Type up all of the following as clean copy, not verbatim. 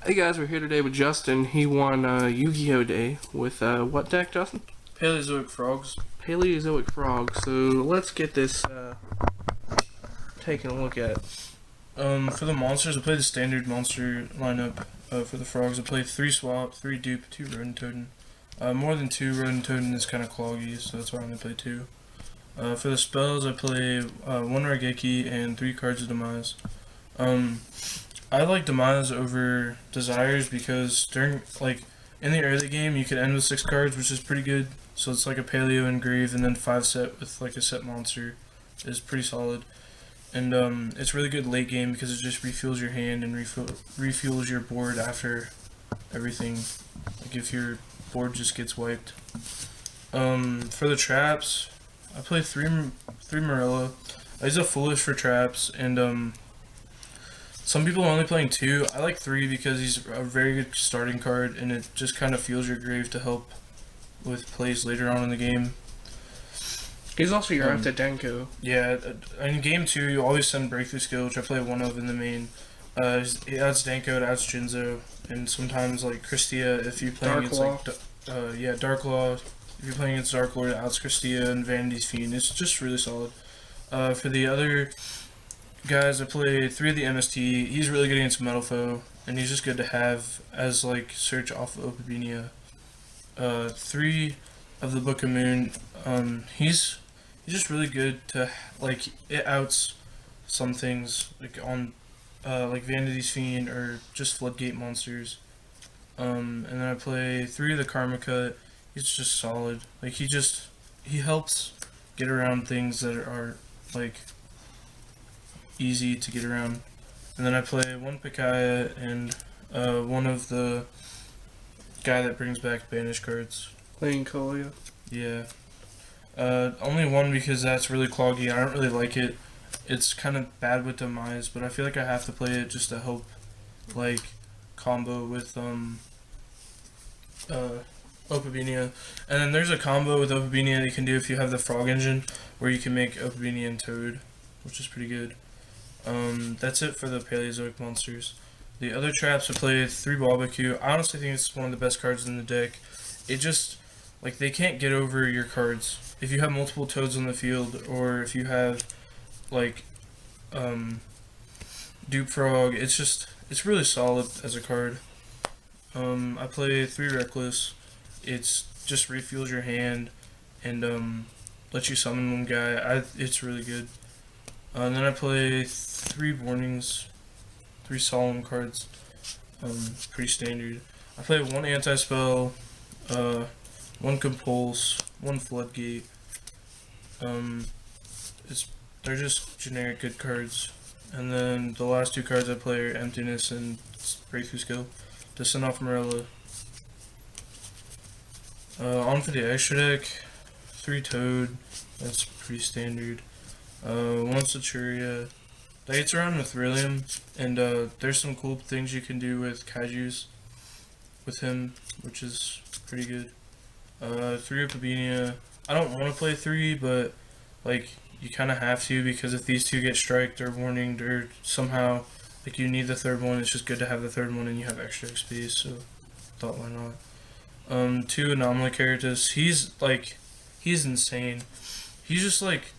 Hey guys, we're here today with Justin. He won Yu-Gi-Oh! Day with what deck, Justin? Paleozoic frogs. Paleozoic Frog. So let's get this taking a look at. For the monsters, I play the standard monster lineup. For the frogs, I play 3 swap, 3 dupe, 2 rodent totem. More than 2 rodent totem is kind of cloggy, so that's why I only play 2. For the spells, I play 1 Raigeki and 3 cards of Demise. I like Demise over Desires because in the early game you could end with 6 cards, which is pretty good. So it's like a Paleo Engrave and then 5 set with like a set monster is pretty solid. And it's really good late game because it just refuels your hand and refuels your board after everything. Like if your board just gets wiped. For the traps, I play 3 Morella. He's a foolish for traps, and some people are only playing 2. I like 3 because he's a very good starting card, and it just kind of fuels your grave to help with plays later on in the game. He's also your after Denko. Yeah, in game 2, you always send Breakthrough Skill, which I play 1 of in the main. It adds Denko, it adds Jinzo, and sometimes like Christia if you're playing against Dark Law. If you're playing against Dark Lord, it adds Christia and Vanity's Fiend. It's just really solid. For the other guys, I play 3 of the MST. He's really good against Metal Foe, and he's just good to have as like search off of Opabenia. 3 of the Book of Moon. He's just really good to like it outs some things like on like Vanity's Fiend or just Floodgate monsters. And then I play 3 of the Karma Cut. He's just solid. Like he helps get around things that are like easy to get around. And then I play 1 Picaya and 1 of the guy that brings back banish cards. Playing Kolia. Yeah. Only 1 because that's really cloggy. I don't really like it. It's kind of bad with Demise, but I feel like I have to play it just to help like combo with Opabenia. And then there's a combo with Opabenia that you can do if you have the Frog Engine, where you can make Opabenia and Toad, which is pretty good. That's it for the Paleozoic monsters. The other traps I play 3 Barbecue. I honestly think it's one of the best cards in the deck. It just, like, they can't get over your cards. If you have multiple Toads on the field, or if you have, like, Dupe Frog, it's really solid as a card. I play 3 Reckless. It's just refuels your hand and lets you summon 1 guy. It's really good. And then I play 3 Warnings, 3 Solemn cards. Pretty standard. I play 1 Anti-Spell, 1 Compulse, 1 Floodgate. They're just generic good cards. And then the last 2 cards I play are Emptiness and Breakthrough Skill to send off Morella. On for the extra deck, 3 Toad, that's pretty standard. 1 Saturia. That gets around with Thrillium, and there's some cool things you can do with Kaijus with him, which is pretty good. 3 Opabenia. I don't want to play 3, but like you kind of have to, because if these 2 get striked or warninged or somehow like you need the 3rd one, it's just good to have the 3rd one and you have extra XP, so thought why not. 2 Anomaly characters. He's insane. He's just like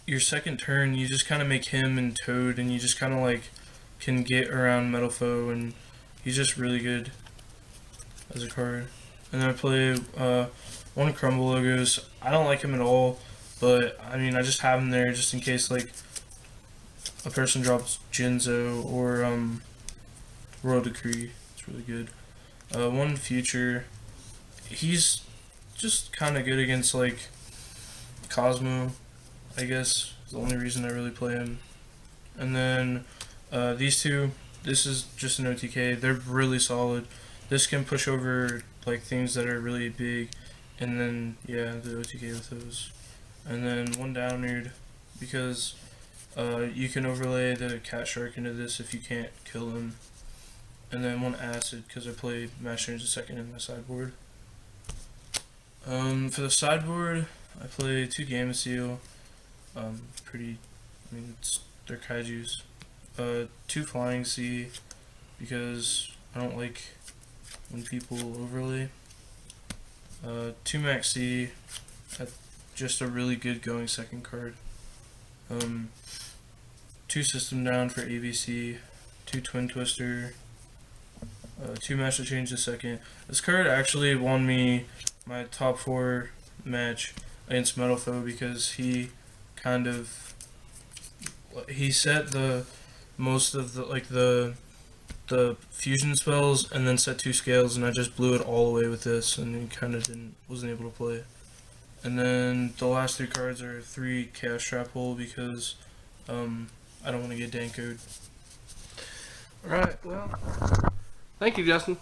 your second turn, you just kind of make him and Toad, and you just kind of like can get around Metal Foe, and he's just really good as a card. And then I play 1 Crumble Logos. I don't like him at all, but I mean I just have him there just in case like a person drops Jinzo or Royal Decree. It's really good. 1 Future. He's just kind of good against like Cosmo, I guess is the only reason I really play him. And then these 2, this is just an OTK. They're really solid. This can push over like things that are really big, and then yeah, the OTK with those. And then 1 Downard because you can overlay the Cat Shark into this if you can't kill him. And then 1 Acid because I play Master Range II in my sideboard. For the sideboard, I play 2 Gamma Seal. Pretty I mean, they're kaijus. 2 Flying C, because I don't like when people overlay. 2 Max C, just a really good going second card. 2 System Down for ABC, 2 Twin Twister, 2 Master Change the second. This card actually won me my top 4 match against Metal Foe because he set the most of the fusion spells and then set 2 scales, and I just blew it all away with this, and he kind of wasn't able to play. And then the last 3 cards are 3 Chaos Trap Hole because I don't want to get dankoed. Alright, well, thank you, Justin.